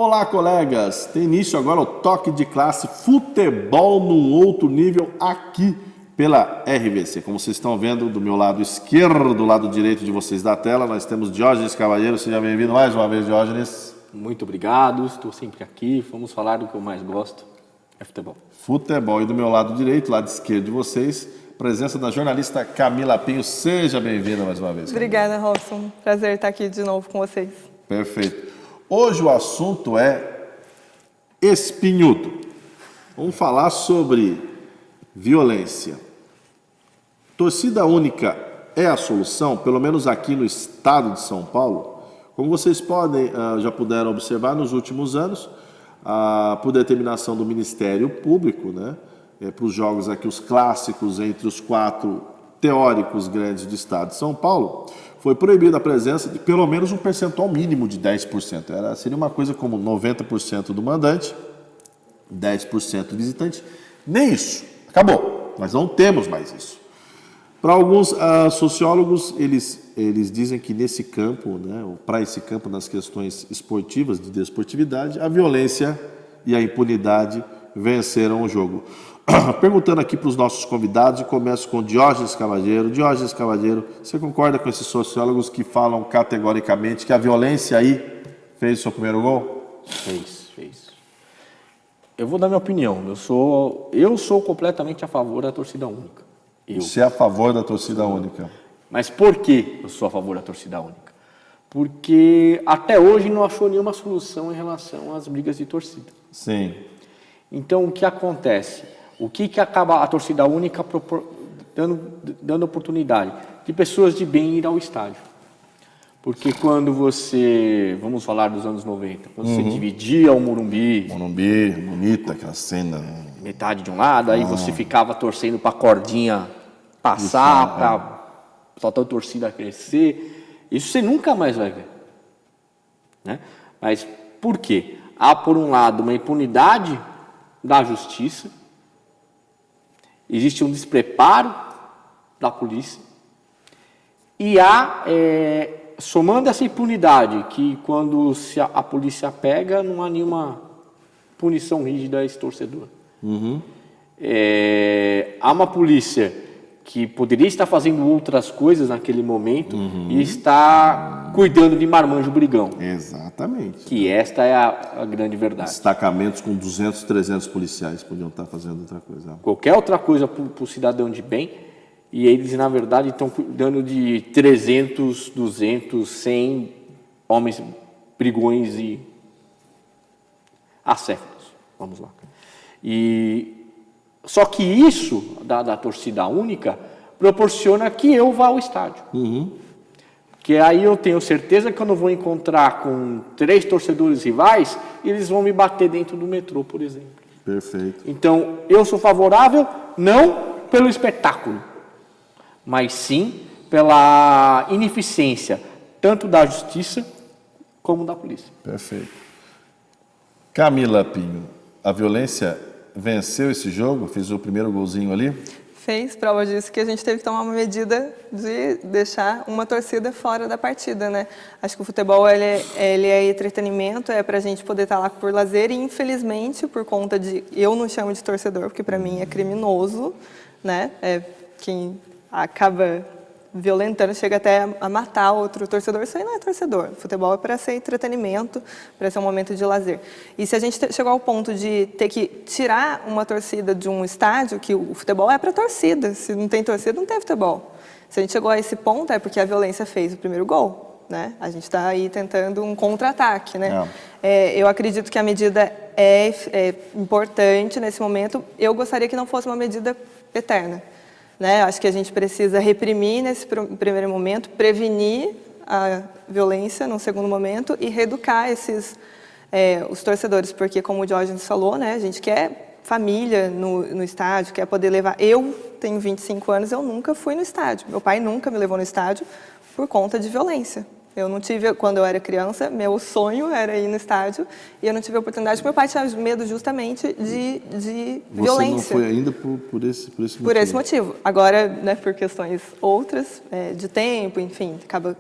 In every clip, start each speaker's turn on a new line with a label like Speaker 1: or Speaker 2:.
Speaker 1: Olá, colegas! Tem início agora o Toque de Classe Futebol num outro nível aqui pela RVC. Como vocês estão vendo do meu lado esquerdo, do lado direito de vocês da tela, nós temos Diógenes Cavalheiro. Seja bem-vindo mais uma vez, Diógenes.
Speaker 2: Muito obrigado, estou sempre aqui. Vamos falar do que eu mais gosto, é futebol.
Speaker 1: Futebol. E do meu lado direito, lado esquerdo de vocês, presença da jornalista Camila Pinho. Seja bem-vinda mais uma vez.
Speaker 3: Obrigada, Robson. Prazer estar aqui de novo com vocês.
Speaker 1: Perfeito. Hoje o assunto é espinhudo. Vamos falar sobre violência. Torcida única é a solução, pelo menos aqui no estado de São Paulo? Como vocês já puderam observar nos últimos anos, por determinação do Ministério Público, né, para os jogos aqui, os clássicos entre os 4 teóricos grandes do estado de São Paulo, foi proibida a presença de pelo menos um percentual mínimo de 10%. Seria uma coisa como 90% do mandante, 10% do visitante. Nem isso. Acabou. Nós não temos mais isso. Para alguns sociólogos, eles dizem que nesse campo, né, para esse campo, nas questões esportivas, de desportividade, a violência e a impunidade venceram o jogo. Perguntando aqui para os nossos convidados, e começo com Diógenes Cavalheiro. Diógenes Cavalheiro, você concorda com esses sociólogos que falam categoricamente que a violência aí fez o seu primeiro gol?
Speaker 2: Fez. Eu vou dar minha opinião. Eu sou completamente a favor da torcida única.
Speaker 1: Você é a favor da torcida única.
Speaker 2: Mas por que eu sou a favor da torcida única? Porque até hoje não achou nenhuma solução em relação às brigas de torcida.
Speaker 1: Sim.
Speaker 2: Então, o que acontece? O que acaba a torcida única dando oportunidade? De pessoas de bem ir ao estádio. Porque quando vamos falar dos anos 90, quando você dividia o Morumbi...
Speaker 1: Morumbi, bonita aquela cena.
Speaker 2: Metade de um lado, aí você ficava torcendo para a cordinha passar, para a tua torcida crescer. Isso você nunca mais vai ver. Né? Mas por quê? Há, por um lado, uma impunidade da justiça, existe um despreparo da polícia, e há, somando essa impunidade, que quando a polícia pega, não há nenhuma punição rígida a esse torcedor. Há uma polícia que poderia estar fazendo outras coisas naquele momento e está cuidando de marmanjo brigão.
Speaker 1: Exatamente.
Speaker 2: Que esta é a grande verdade.
Speaker 1: Destacamentos com 200, 300 policiais podiam estar fazendo outra coisa.
Speaker 2: Qualquer outra coisa para o cidadão de bem, e eles, na verdade, estão cuidando de 300, 200, 100 homens brigões e acéfalos. Vamos lá. Só que isso, da torcida única, proporciona que eu vá ao estádio. Porque aí eu tenho certeza que eu não vou encontrar com 3 torcedores rivais e eles vão me bater dentro do metrô, por exemplo.
Speaker 1: Perfeito.
Speaker 2: Então, eu sou favorável não pelo espetáculo, mas sim pela ineficiência, tanto da justiça como da polícia.
Speaker 1: Perfeito. Camila Pinho, a violência venceu esse jogo? Fez o primeiro golzinho ali?
Speaker 3: Fez, prova disso que a gente teve que tomar uma medida de deixar uma torcida fora da partida, né? Acho que o futebol ele é entretenimento, é pra gente poder estar lá por lazer, e infelizmente, por conta de... Eu não chamo de torcedor, porque pra mim é criminoso, né? É quem acaba violentando, chega até a matar outro torcedor. Isso aí não é torcedor. Futebol é para ser entretenimento, para ser um momento de lazer. E se a gente chegou ao ponto de ter que tirar uma torcida de um estádio, que o futebol é para torcida. Se não tem torcida, não tem futebol. Se a gente chegou a esse ponto, é porque a violência fez o primeiro gol, né? A gente está aí tentando um contra-ataque, né? Eu acredito que a medida é importante nesse momento. Eu gostaria que não fosse uma medida eterna. Né? Acho que a gente precisa reprimir nesse primeiro momento, prevenir a violência no segundo momento e reeducar os torcedores, porque como o Diógenes falou, né, a gente quer família no estádio, quer poder levar... Eu tenho 25 anos, eu nunca fui no estádio, meu pai nunca me levou no estádio por conta de violência. Eu não tive, quando eu era criança, meu sonho era ir no estádio e eu não tive a oportunidade, porque meu pai tinha medo justamente de violência.
Speaker 1: Você não foi ainda por esse motivo?
Speaker 3: Por esse motivo. Agora, né, por questões outras, de tempo, enfim, acaba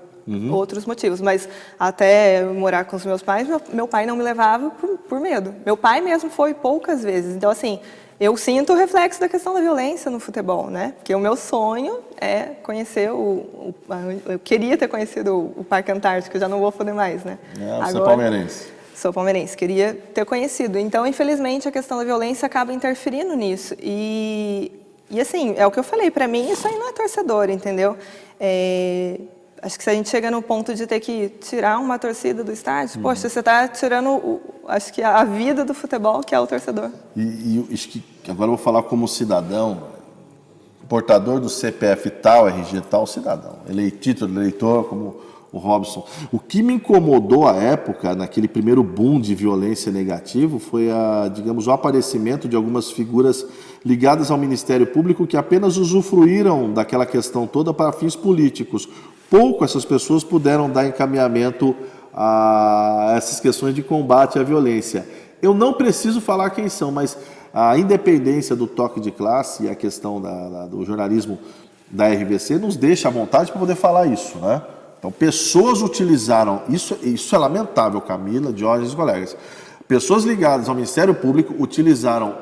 Speaker 3: outros motivos. Mas até eu morar com os meus pais, meu pai não me levava por medo. Meu pai mesmo foi poucas vezes. Então, assim, eu sinto o reflexo da questão da violência no futebol, né? Porque o meu sonho é conhecer eu queria ter conhecido o Parque Antártico, eu já não vou poder mais, né?
Speaker 1: Você é palmeirense.
Speaker 3: Sou palmeirense, queria ter conhecido. Então, infelizmente, a questão da violência acaba interferindo nisso. E assim, é o que eu falei, para mim isso aí não é torcedor, entendeu? Acho que se a gente chega no ponto de ter que tirar uma torcida do estádio, poxa, você está tirando, acho que a vida do futebol, que é o torcedor.
Speaker 1: E acho que agora eu vou falar como cidadão, portador do CPF tal, RG tal, cidadão. Título de eleitor, como o Robson. O que me incomodou à época, naquele primeiro boom de violência negativa, foi digamos, o aparecimento de algumas figuras ligadas ao Ministério Público que apenas usufruíram daquela questão toda para fins políticos. Pouco essas pessoas puderam dar encaminhamento a essas questões de combate à violência. Eu não preciso falar quem são, mas a independência do toque de classe e a questão do jornalismo da RVC nos deixa à vontade para poder falar isso, né? Então, pessoas utilizaram, isso é lamentável, Camila, Diógenes e colegas, pessoas ligadas ao Ministério Público utilizaram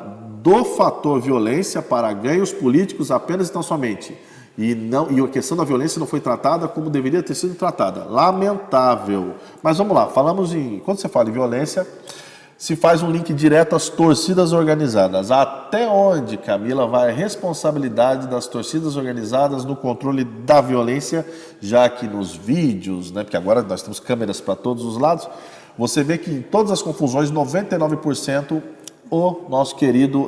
Speaker 1: do fator violência para ganhos políticos apenas e tão somente. E a questão da violência não foi tratada como deveria ter sido tratada. Lamentável. Mas vamos lá, quando você fala em violência, se faz um link direto às torcidas organizadas. Até onde, Camila, vai a responsabilidade das torcidas organizadas no controle da violência, já que nos vídeos, né, porque agora nós temos câmeras para todos os lados, você vê que em todas as confusões, 99%, o nosso querido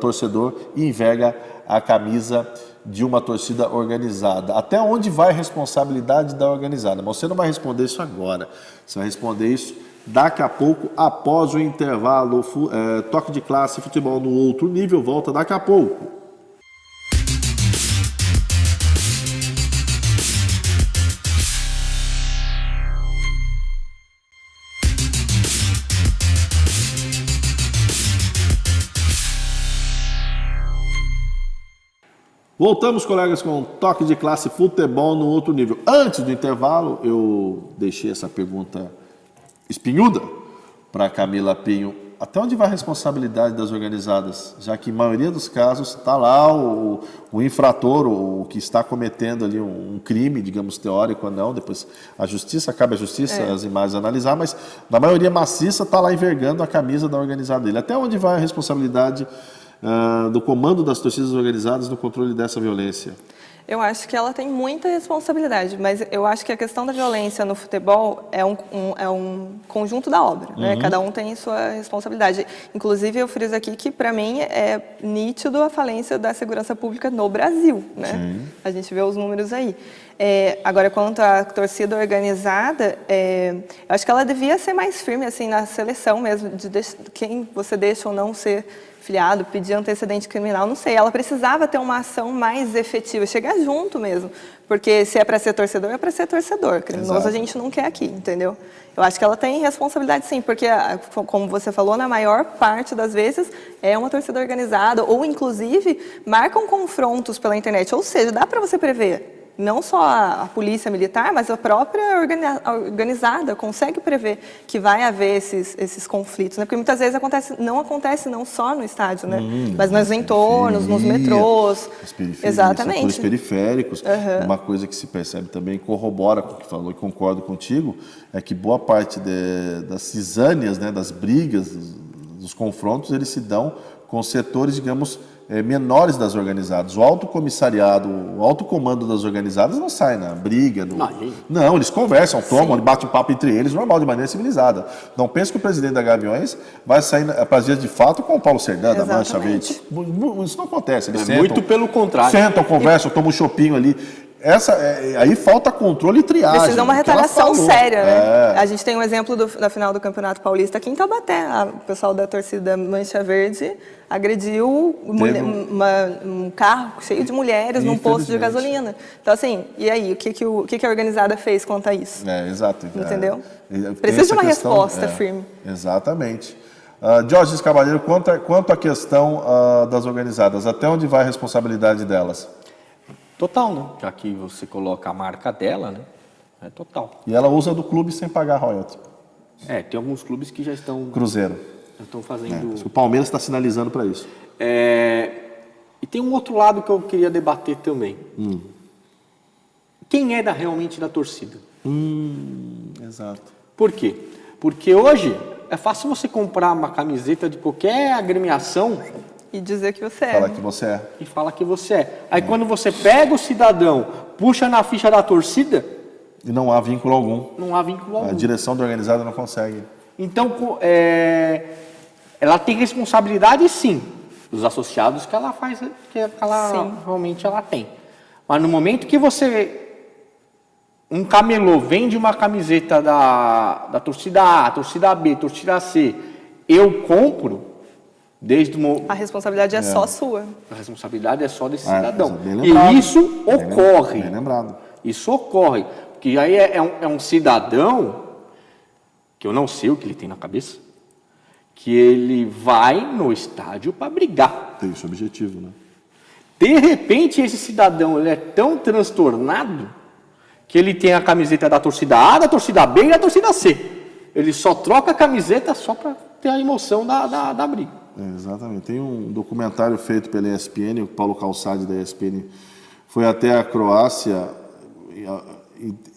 Speaker 1: torcedor enverga a camisa de uma torcida organizada. Até onde vai a responsabilidade da organizada? Mas você não vai responder isso agora. Você vai responder isso daqui a pouco, após o intervalo. Toque de classe, futebol no outro nível, volta daqui a pouco. Voltamos, colegas, com toque de classe, futebol no outro nível. Antes do intervalo, eu deixei essa pergunta espinhuda para Camila Pinho. Até onde vai a responsabilidade das organizadas? Já que, em maioria dos casos, está lá o infrator, o que está cometendo ali um crime, digamos, teórico ou não. Depois cabe à justiça as imagens analisar, mas na maioria maciça está lá envergando a camisa da organizada dele. Até onde vai a responsabilidade do comando das torcidas organizadas no controle dessa violência?
Speaker 3: Eu acho que ela tem muita responsabilidade, mas eu acho que a questão da violência no futebol é um conjunto da obra, né? Cada um tem sua responsabilidade. Inclusive, eu friso aqui que, para mim, é nítido a falência da segurança pública no Brasil, né? Sim. A gente vê os números aí. Agora, quanto à torcida organizada, eu acho que ela devia ser mais firme assim, na seleção mesmo, de quem você deixa ou não ser filiado, pedir antecedente criminal, não sei. Ela precisava ter uma ação mais efetiva, chegar junto mesmo. Porque se é para ser torcedor, é para ser torcedor. Criminoso Exato. A gente não quer aqui, entendeu? Eu acho que ela tem responsabilidade sim, porque, como você falou, na maior parte das vezes é uma torcida organizada, ou inclusive marcam confrontos pela internet. Ou seja, dá para você prever. Não só a polícia militar, mas a própria organizada consegue prever que vai haver esses conflitos, né? Porque muitas vezes não acontece não só no estádio, né? Mas nos entornos, nos metrôs. Exatamente.
Speaker 1: Nos periféricos. Uma coisa que se percebe também, corrobora com o que falou e concordo contigo, é que boa parte das cisâneas, né, das brigas, dos confrontos, eles se dão com setores, digamos, menores das organizadas. O alto comissariado, o alto comando das organizadas não sai na briga. Não, eles conversam, tomam, batem um papo entre eles, normal, de maneira civilizada. Não pense que o presidente da Gaviões vai sair para as dias de fato com o Paulo Serdã, da Mancha Verde. Isso não acontece. Eles sentam,
Speaker 2: muito pelo contrário.
Speaker 1: Sentam, conversam, tomam um chopinho ali. Aí falta controle e triagem.
Speaker 3: Precisa uma retaliação séria, né? A gente tem um exemplo da final do Campeonato Paulista aqui em Taubaté. O pessoal da torcida Mancha Verde agrediu um carro cheio de mulheres num posto de gasolina. Então, assim, e aí? O que a organizada fez quanto a isso?
Speaker 1: Exato.
Speaker 3: Entendeu? Precisa de uma resposta firme.
Speaker 1: Exatamente. Diógenes Cavalheiro, quanto à questão das organizadas, até onde vai a responsabilidade delas?
Speaker 2: Total, né? Já que você coloca a marca dela, né? É total.
Speaker 1: E ela usa do clube sem pagar royalty.
Speaker 2: Tem alguns clubes que já estão
Speaker 1: Cruzeiro.
Speaker 2: fazendo...
Speaker 1: O Palmeiras está sinalizando para isso.
Speaker 2: E tem um outro lado que eu queria debater também. Quem é realmente da torcida?
Speaker 1: Exato.
Speaker 2: Por quê? Porque hoje é fácil você comprar uma camiseta de qualquer agremiação
Speaker 3: E dizer que você
Speaker 1: Fala
Speaker 3: é.
Speaker 1: que você é.
Speaker 2: e fala que você é. Aí quando você pega o cidadão, puxa na ficha da torcida,
Speaker 1: E não há vínculo algum.
Speaker 2: não há vínculo
Speaker 1: A
Speaker 2: algum.
Speaker 1: direção da organizada não consegue.
Speaker 2: Então, ela tem responsabilidade, sim, dos associados que ela faz, que ela
Speaker 3: Sim.
Speaker 2: realmente ela tem. Mas no momento que um camelô vende uma camiseta da torcida A, torcida B, torcida C, eu compro,
Speaker 3: A responsabilidade é só sua.
Speaker 2: a responsabilidade é só desse cidadão.
Speaker 1: Bem lembrado.
Speaker 2: E isso ocorre.
Speaker 1: Bem lembrado.
Speaker 2: Isso ocorre. Porque aí é um cidadão, que eu não sei o que ele tem na cabeça, que ele vai no estádio para brigar.
Speaker 1: Tem esse objetivo, né?
Speaker 2: De repente, esse cidadão ele é tão transtornado que ele tem a camiseta da torcida A, da torcida B e da torcida C. Ele só troca a camiseta só para ter a emoção da briga.
Speaker 1: Exatamente. Tem um documentário feito pela ESPN, o Paulo Calçade da ESPN foi até a Croácia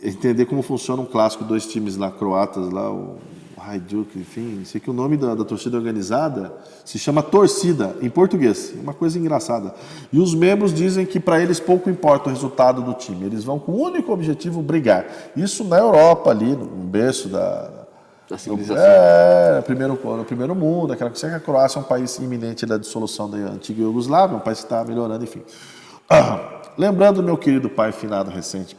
Speaker 1: entender como funciona um clássico, dois times lá croatas, lá, o Hajduk, enfim, sei que o nome da torcida organizada se chama torcida, em português, uma coisa engraçada. E os membros dizem que para eles pouco importa o resultado do time, eles vão com o único objetivo brigar. Isso na Europa ali, no berço da
Speaker 2: civilização.
Speaker 1: No primeiro mundo, aquela coisa que a Croácia é um país iminente da dissolução da antiga Iugoslávia, um país que está melhorando, enfim. Lembrando meu querido pai finado recente,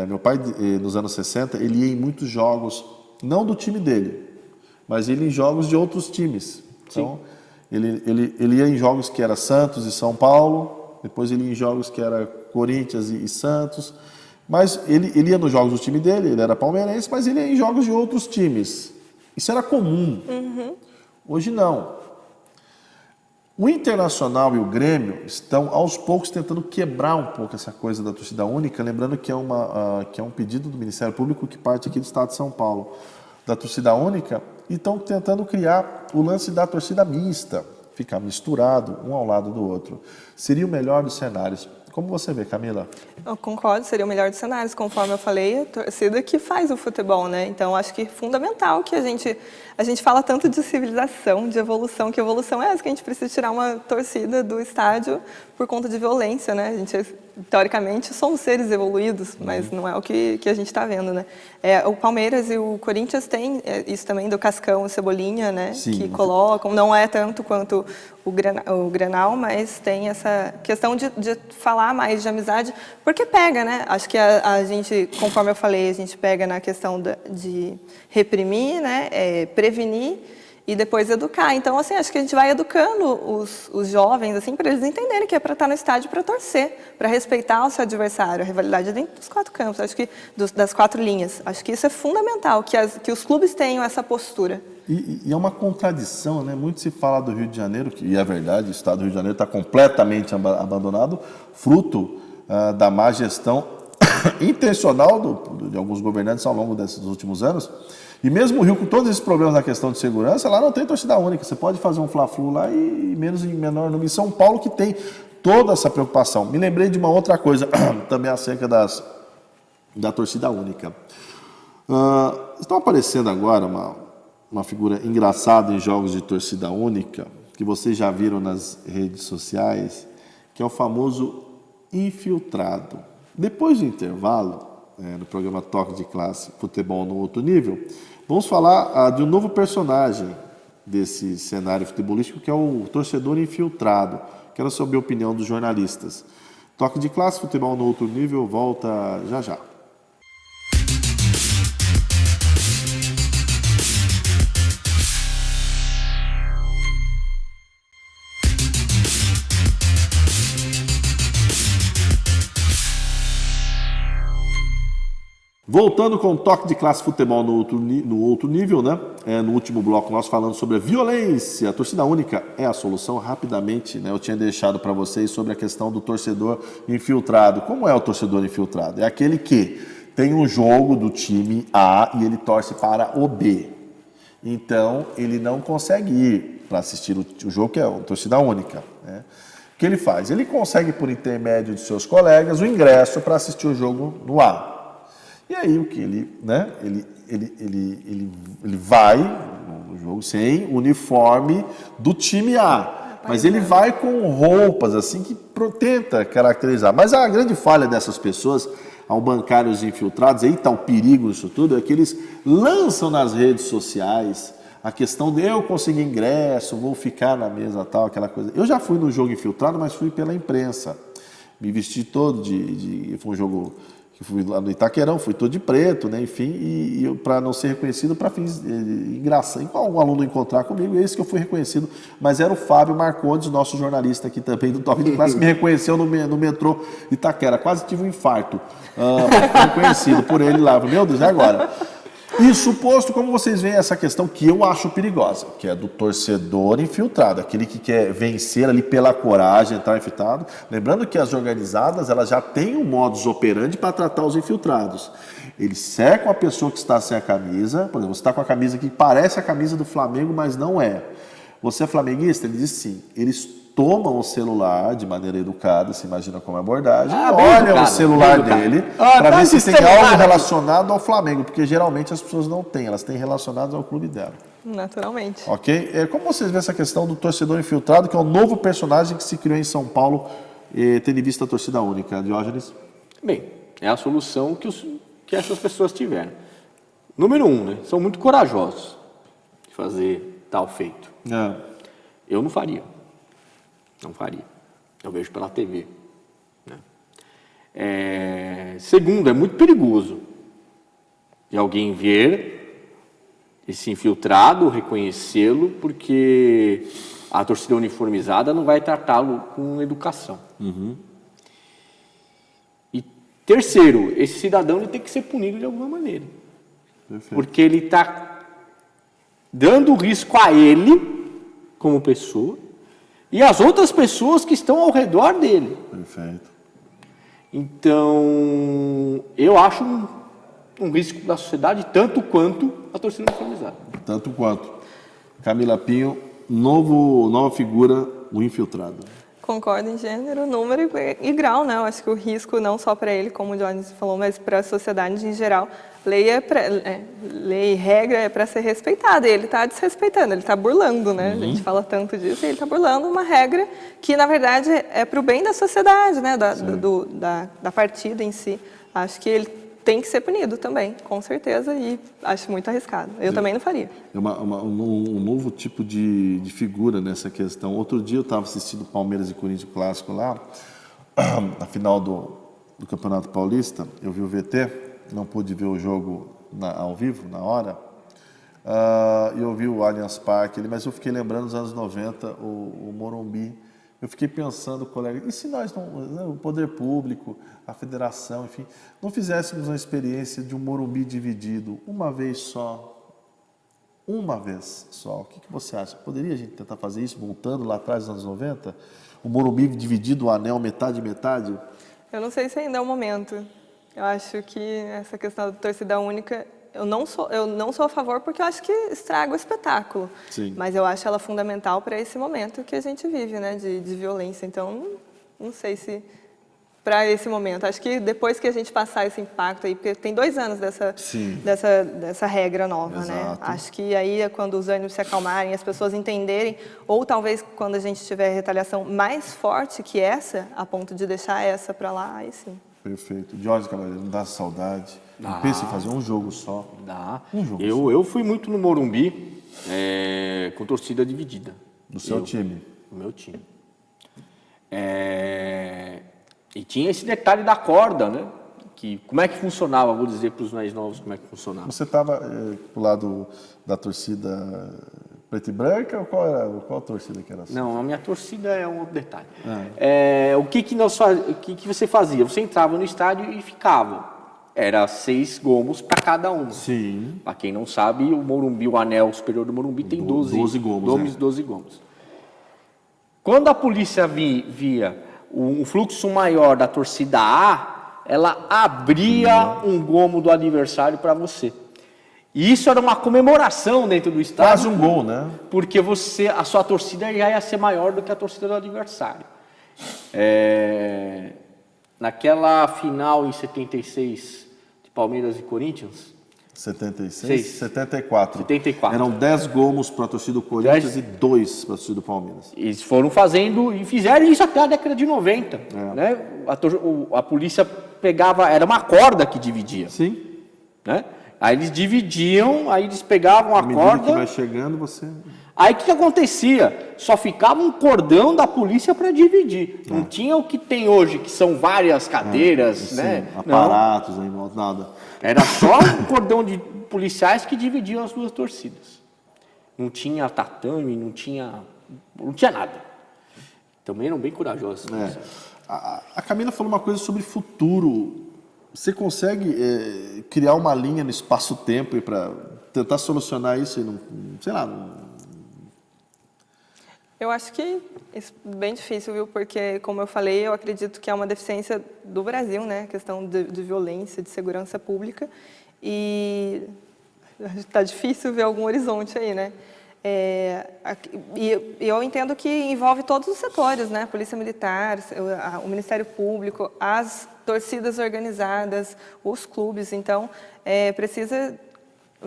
Speaker 1: meu pai nos anos 60, ele ia em muitos jogos, não do time dele, mas ele ia em jogos de outros times. Então, ele ia em jogos que era Santos e São Paulo, depois ele ia em jogos que era Corinthians e Santos, mas ele ia nos jogos do time dele, ele era palmeirense, mas ele ia em jogos de outros times. Isso era comum. Hoje não. O Internacional e o Grêmio estão, aos poucos, tentando quebrar um pouco essa coisa da torcida única, lembrando que é um pedido do Ministério Público que parte aqui do Estado de São Paulo, da torcida única, e estão tentando criar o lance da torcida mista, ficar misturado um ao lado do outro. Seria o melhor dos cenários. Como você vê, Camila?
Speaker 3: Eu concordo, seria o melhor dos cenários, conforme eu falei, a torcida que faz o futebol, né? Então, acho que é fundamental que a gente fala tanto de civilização, de evolução, que evolução é essa, que a gente precisa tirar uma torcida do estádio por conta de violência, né? A gente, teoricamente, somos seres evoluídos, mas não é o que a gente está vendo, né? O Palmeiras e o Corinthians têm isso também, do Cascão e Cebolinha, né?
Speaker 1: Sim.
Speaker 3: Que colocam, não é tanto quanto o Grenal, mas tem essa questão de falar mais de amizade, porque pega, né? Acho que a gente, conforme eu falei, a gente pega na questão de reprimir, né? Prevenir e depois educar. Então, assim, acho que a gente vai educando os jovens, assim, para eles entenderem que é para estar no estádio para torcer, para respeitar o seu adversário, a rivalidade é dentro dos 4 campos, acho que das 4 linhas. Acho que isso é fundamental, que os clubes tenham essa postura.
Speaker 1: E é uma contradição, né? Muito se fala do Rio de Janeiro, e é verdade, o estado do Rio de Janeiro está completamente abandonado, fruto da má gestão intencional de alguns governantes ao longo desses últimos anos. E mesmo o Rio, com todos esses problemas na questão de segurança, lá não tem torcida única. Você pode fazer um Fla-Flu lá e menos em menor número. Em São Paulo que tem toda essa preocupação. Me lembrei de uma outra coisa, também acerca da torcida única. Estão aparecendo agora uma figura engraçada em jogos de torcida única, que vocês já viram nas redes sociais, que é o famoso infiltrado. Depois do intervalo, no programa Toque de Classe Futebol no Outro Nível, vamos falar de um novo personagem desse cenário futebolístico, que é o torcedor infiltrado. Quero saber a opinião dos jornalistas. Toque de Classe Futebol no Outro Nível volta já já. Voltando com o Toque de Classe Futebol no outro nível, né? No último bloco nós falamos sobre a violência. A torcida única é a solução. Rapidamente, né? Eu tinha deixado para vocês sobre a questão do torcedor infiltrado. Como é o torcedor infiltrado? É aquele que tem um jogo do time A e ele torce para o B. Então, ele não consegue ir para assistir o jogo, que é uma torcida única, né? O que ele faz? Ele consegue, por intermédio de seus colegas, o ingresso para assistir o jogo no A. E aí, o que ele, né? Ele vai no jogo sem uniforme do time A. Mas ele vai com roupas assim que tenta caracterizar. Mas a grande falha dessas pessoas, ao bancarem os infiltrados, aí está o perigo disso tudo, é que eles lançam nas redes sociais a questão de eu conseguir ingresso, vou ficar na mesa tal, aquela coisa. Eu já fui no jogo infiltrado, mas fui pela imprensa. Me vesti todo foi um jogo que fui lá no Itaquerão, fui todo de preto, né? Enfim, e para não ser reconhecido, para fins engraçados. Igual algum aluno encontrar comigo, esse que eu fui reconhecido, mas era o Fábio Marcondes, nosso jornalista aqui também do Top de Classe, que me reconheceu no metrô Itaquera. Quase tive um infarto, reconhecido por ele lá. Meu Deus, e agora? E suposto, como vocês veem essa questão que eu acho perigosa, que é do torcedor infiltrado, aquele que quer vencer ali pela coragem, entrar infiltrado. Lembrando que as organizadas, elas já têm um modus operandi para tratar os infiltrados. Eles cercam a pessoa que está sem a camisa, por exemplo, você está com a camisa que parece a camisa do Flamengo, mas não é. Você é flamenguista? Ele diz sim. Eles tomam o celular de maneira educada, você imagina como é a abordagem, olham o celular dele para ver se tem algo relacionado ao Flamengo, porque geralmente as pessoas não têm, elas têm relacionados ao clube dela.
Speaker 3: Naturalmente.
Speaker 1: Ok? Como vocês veem essa questão do torcedor infiltrado, que é um novo personagem que se criou em São Paulo, tendo em vista a torcida única? Diógenes?
Speaker 2: Bem, é a solução que essas pessoas tiveram. Número 1, né? São muito corajosos de fazer tal feito. Eu não faria. Não faria. Eu vejo pela TV. Né? Segundo, é muito perigoso de alguém ver esse infiltrado, reconhecê-lo, porque a torcida uniformizada não vai tratá-lo com educação. E terceiro, esse cidadão ele tem que ser punido de alguma maneira. Perfeito. Porque ele está dando risco a ele, como pessoa, e as outras pessoas que estão ao redor dele.
Speaker 1: Perfeito.
Speaker 2: Então, eu acho um risco da sociedade tanto quanto a torcida uniformizada.
Speaker 1: Tanto quanto. Camila Pinho, nova figura, o infiltrado.
Speaker 3: Concordo em gênero, número e grau, né? Eu acho que o risco não só para ele, como o Jones falou, mas para a sociedade em geral. Lei e regra é para ser respeitada, e ele está desrespeitando, ele está burlando, né? A gente fala tanto disso, e ele está burlando uma regra que, na verdade, é para o bem da sociedade, né? Da partida em si. Acho que ele tem que ser punido também, com certeza, e acho muito arriscado. Eu também não faria.
Speaker 1: É um novo tipo de figura nessa questão. Outro dia eu estava assistindo Palmeiras e Corinthians clássico lá, na final do Campeonato Paulista, eu vi o VT, não pude ver o jogo ao vivo, na hora, e eu vi o Allianz Parque, mas eu fiquei lembrando dos anos 90, o Morumbi. Eu fiquei pensando, colega, e se nós, o poder público, a federação, enfim, não fizéssemos uma experiência de um Morumbi dividido uma vez só? Uma vez só. O que você acha? Poderia a gente tentar fazer isso, voltando lá atrás dos anos 90? O Morumbi dividido, o anel metade?
Speaker 3: Eu não sei se ainda é o momento. Eu acho que essa questão da torcida única, eu não sou a favor porque eu acho que estraga o espetáculo.
Speaker 1: Sim.
Speaker 3: Mas eu acho ela fundamental para esse momento que a gente vive, né, de violência. Então, não sei se para esse momento. Acho que depois que a gente passar esse impacto aí, porque tem 2 anos dessa regra nova,
Speaker 1: Exato.
Speaker 3: né? Acho que aí é quando os ânimos se acalmarem, as pessoas entenderem, ou talvez quando a gente tiver retaliação mais forte que essa, a ponto de deixar essa para lá, aí sim.
Speaker 1: Perfeito. Jorge Cavaleiro, não dá saudade? Não pensa em fazer um jogo só?
Speaker 2: Dá.
Speaker 1: Um jogo
Speaker 2: eu fui muito no Morumbi com torcida dividida.
Speaker 1: Do seu time?
Speaker 2: Do meu time. E tinha esse detalhe da corda, né? Como é que funcionava, vou dizer para os mais novos como é que funcionava.
Speaker 1: Você estava pro lado da torcida preta e branca ou qual a torcida que era assim?
Speaker 2: Não, a minha torcida é um outro detalhe. O que você fazia? Você entrava no estádio e ficava. Era 6 gomos para cada um.
Speaker 1: Sim.
Speaker 2: Para quem não sabe, o Morumbi, o anel superior do Morumbi tem 12
Speaker 1: gomos.
Speaker 2: 12 gomos. Quando a polícia via um fluxo maior da torcida A, ela abria um gomo do adversário para você. E isso era uma comemoração dentro do estádio.
Speaker 1: Quase um gol, né?
Speaker 2: Porque a sua torcida já ia ser maior do que a torcida do adversário. Naquela final em 76 de Palmeiras e Corinthians,
Speaker 1: 76? 74.
Speaker 2: 74.
Speaker 1: Eram 10 gomos para a torcida do Corinthians e 2 para a torcida do Palmeiras.
Speaker 2: Eles foram fazendo e fizeram isso até a década de 90. Né? A polícia pegava, era uma corda que dividia.
Speaker 1: Sim.
Speaker 2: Né? Aí eles dividiam, aí eles pegavam a
Speaker 1: medida
Speaker 2: corda.
Speaker 1: que vai chegando, você...
Speaker 2: Aí o que acontecia? Só ficava um cordão da polícia para dividir. Não tinha o que tem hoje, que são várias cadeiras,
Speaker 1: sim,
Speaker 2: né?
Speaker 1: aparatos, aí, nada.
Speaker 2: Era só um cordão de policiais que dividiam as duas torcidas. Não tinha tatame, não tinha nada. Também eram bem corajosos.
Speaker 1: A Camila falou uma coisa sobre futuro. Você consegue criar uma linha no espaço-tempo para tentar solucionar isso? Sei lá.
Speaker 3: Eu acho que isso é bem difícil, viu? Porque, como eu falei, eu acredito que é uma deficiência do Brasil, né? A questão de violência, de segurança pública. E está difícil ver algum horizonte aí, né? E eu entendo que envolve todos os setores, né? Polícia Militar, o Ministério Público, as torcidas organizadas, os clubes. Então, precisa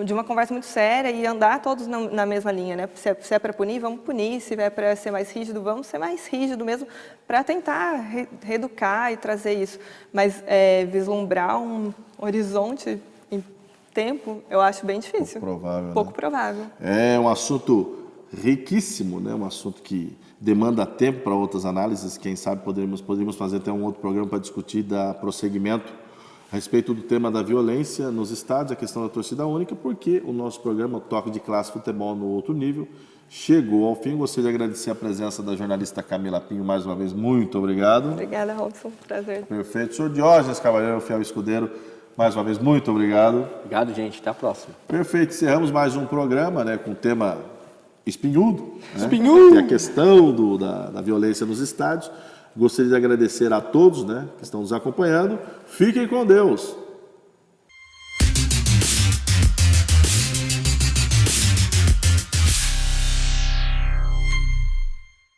Speaker 3: de uma conversa muito séria e andar todos na mesma linha, né? Se é para punir, vamos punir. Se é para ser mais rígido, vamos ser mais rígido mesmo, para tentar reeducar e trazer isso. Mas vislumbrar um horizonte em tempo, eu acho bem difícil.
Speaker 1: Pouco provável. É um assunto riquíssimo, né? Um assunto que demanda tempo para outras análises. Quem sabe poderíamos fazer até um outro programa para discutir, dar prosseguimento a respeito do tema da violência nos estádios, a questão da torcida única, porque o nosso programa Toque de Classe Futebol no Outro Nível chegou ao fim. Gostaria de agradecer a presença da jornalista Camila Pinho mais uma vez. Muito obrigado.
Speaker 3: Obrigada, Robson. Prazer.
Speaker 1: Perfeito. Senhor Diógenes Cavalheiro, fiel escudeiro, mais uma vez, muito obrigado.
Speaker 2: Obrigado, gente. Até a próxima.
Speaker 1: Perfeito. Encerramos mais um programa, né, com o tema espinhudo. Né,
Speaker 2: Espinhudo!
Speaker 1: que é a questão da violência nos estádios. Gostaria de agradecer a todos, né, que estão nos acompanhando. Fiquem com Deus.